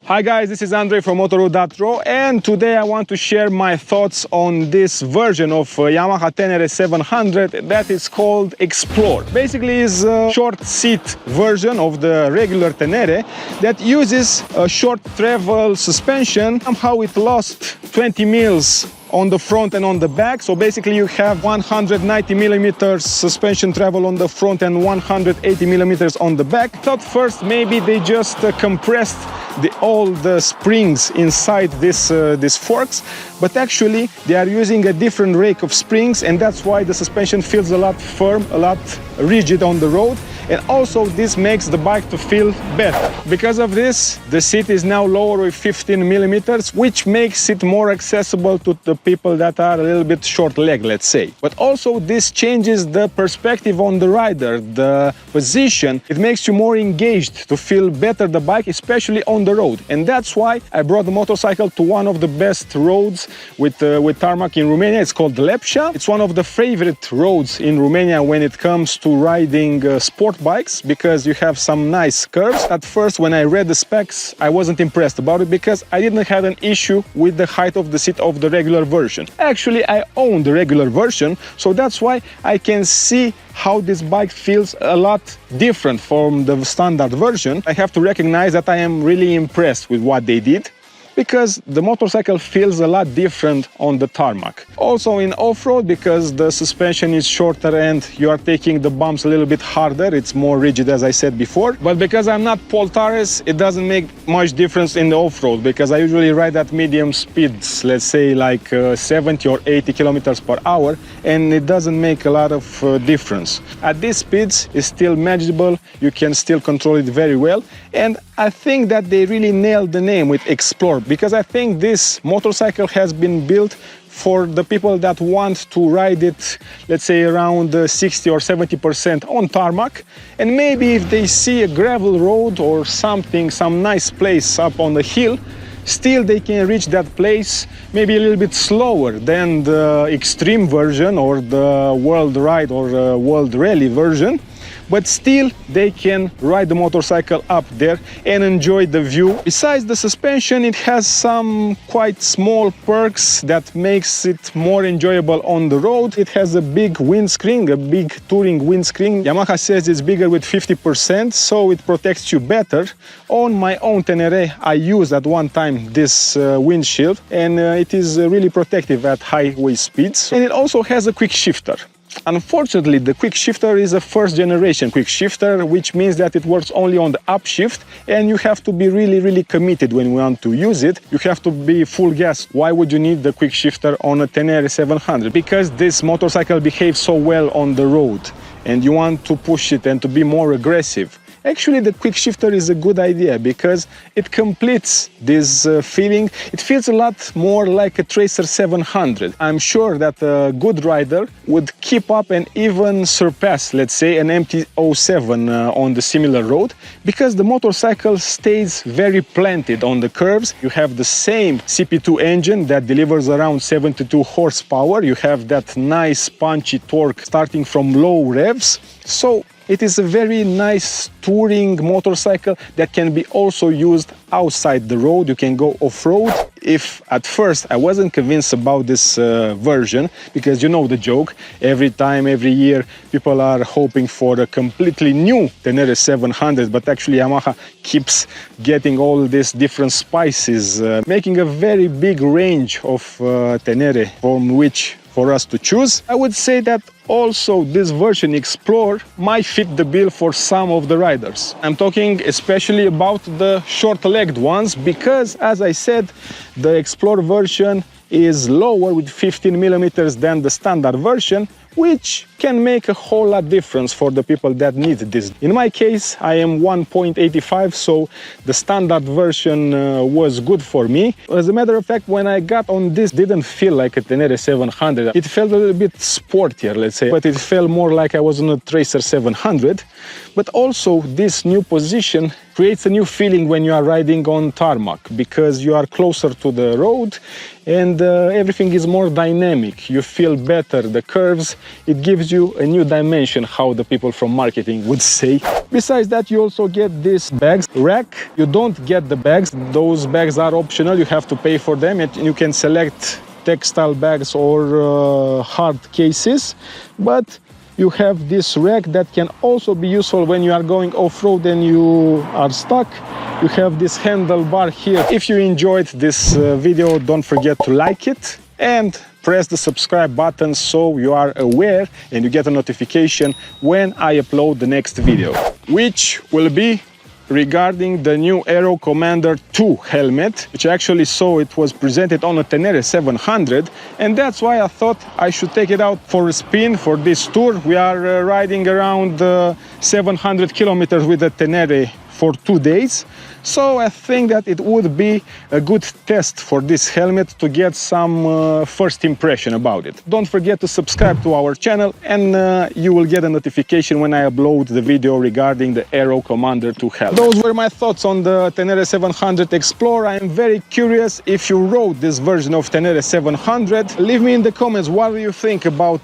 Hi guys, this is Andre from Motoroo.ro, and today I want to share my thoughts on this version of Yamaha Tenere 700 that is called Explore. Basically is a short seat version of the regular Tenere that uses a short travel suspension. Somehow it lost 20 mils on the front and on the back, so basically you have 190 millimeters suspension travel on the front and 180 millimeters on the back. I thought first maybe they just compressed all the springs inside these forks, but actually they are using a different rake of springs, and that's why the suspension feels a lot firm, a lot rigid on the road, and also this makes the bike to feel better. Because of this, the seat is now lower with 15 millimeters, which makes it more accessible to the people that are a little bit short leg, let's say. But also this changes the perspective on the rider, the position. It makes you more engaged to feel better the bike, especially on the road. And that's why I brought the motorcycle to one of the best roads with tarmac in Romania. It's called Lepcha. It's one of the favorite roads in Romania when it comes to riding sport bikes, because you have some nice curves. At first, when I read the specs, I wasn't impressed about it because I didn't have an issue with the height of the seat of the regular version. Actually, I own the regular version, so that's why I can see how this bike feels a lot different from the standard version. I have to recognize that I am really impressed with what they did, because the motorcycle feels a lot different on the tarmac. Also in off-road, because the suspension is shorter and you are taking the bumps a little bit harder, it's more rigid as I said before. But because I'm not Pol Tarres, it doesn't make much difference in the off-road, because I usually ride at medium speeds, let's say like 70 or 80 kilometers per hour, and it doesn't make a lot of difference. At these speeds, it's still manageable, you can still control it very well, and I think that they really nailed the name with Explore, because I think this motorcycle has been built for the people that want to ride it, let's say around 60 or 70% on tarmac, and maybe if they see a gravel road or something, some nice place up on the hill, still they can reach that place maybe a little bit slower than the extreme version or the world ride or world rally version, but still they can ride the motorcycle up there and enjoy the view. Besides the suspension, it has some quite small perks that makes it more enjoyable on the road. It has a big windscreen, a big touring windscreen. Yamaha says it's bigger with 50%, so it protects you better. On my own Tenere, I used at one time this windshield, and it is really protective at highway speeds. And it also has a quick shifter. Unfortunately, the quick shifter is a first generation quick shifter, which means that it works only on the upshift, and you have to be really committed when you want to use it. You have to be full gas. Why would you need the quick shifter on a Tenere 700? Because this motorcycle behaves so well on the road and you want to push it and to be more aggressive. Actually, the quick shifter is a good idea because it completes this feeling. It feels a lot more like a Tracer 700. I'm sure that a good rider would keep up and even surpass, let's say, an MT-07 on the similar road, because the motorcycle stays very planted on the curves. You have the same CP2 engine that delivers around 72 horsepower. You have that nice punchy torque starting from low revs. So it is a very nice touring motorcycle that can be also used outside the road. You can go off-road. If at first I wasn't convinced about this version, because you know the joke, every time, every year, people are hoping for a completely new Tenere 700, but actually Yamaha keeps getting all these different spices, making a very big range of Tenere from which for us to choose. I would say that also this version Explore might fit the bill for some of the riders. I'm talking especially about the short-legged ones, because as I said, the Explore version is lower with 15 millimeters than the standard version, which can make a whole lot difference for the people that need this. In my case, I am 1.85, so the standard version was good for me. As a matter of fact, when I got on this, didn't feel like a Tenere 700. It felt a little bit sportier, let's say, but it felt more like I was on a Tracer 700. But also, this new position creates a new feeling when you are riding on tarmac, because you are closer to the road and everything is more dynamic. You feel better the curves, it gives you a new dimension, how the people from marketing would say. Besides that, you also get this bags rack. You don't get the bags. Those bags are optional. You have to pay for them, and you can select textile bags or hard cases. But you have this rack that can also be useful when you are going off-road and you are stuck. You have this handlebar here. If you enjoyed this video, don't forget to like it and press the subscribe button so you are aware and you get a notification when I upload the next video, which will be regarding the new Aero Commander 2 helmet, which I actually saw it was presented on a Tenere 700, and that's why I thought I should take it out for a spin for this tour. We are riding around 700 kilometers with the Tenere for 2 days, so I think that it would be a good test for this helmet to get some first impression about it. Don't forget to subscribe to our channel, and you will get a notification when I upload the video regarding the Aero Commander 2 helmet. Those were my thoughts on the Tenere 700 Explore. I am very curious if you rode this version of Tenere 700. Leave me in the comments what do you think about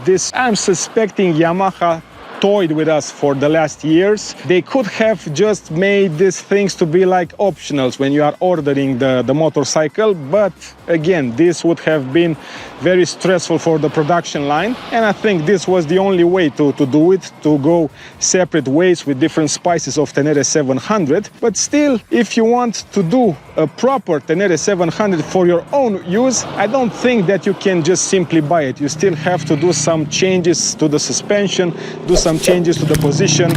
this. I'm suspecting Yamaha toyed with us for the last years. They could have just made these things to be like optionals when you are ordering the motorcycle, but again, this would have been very stressful for the production line, and I think this was the only way to do it, to go separate ways with different spices of Tenere 700. But still, if you want to do a proper Tenere 700 for your own use, I don't think that you can just simply buy it. You still have to do some changes to the suspension, do some changes to the position.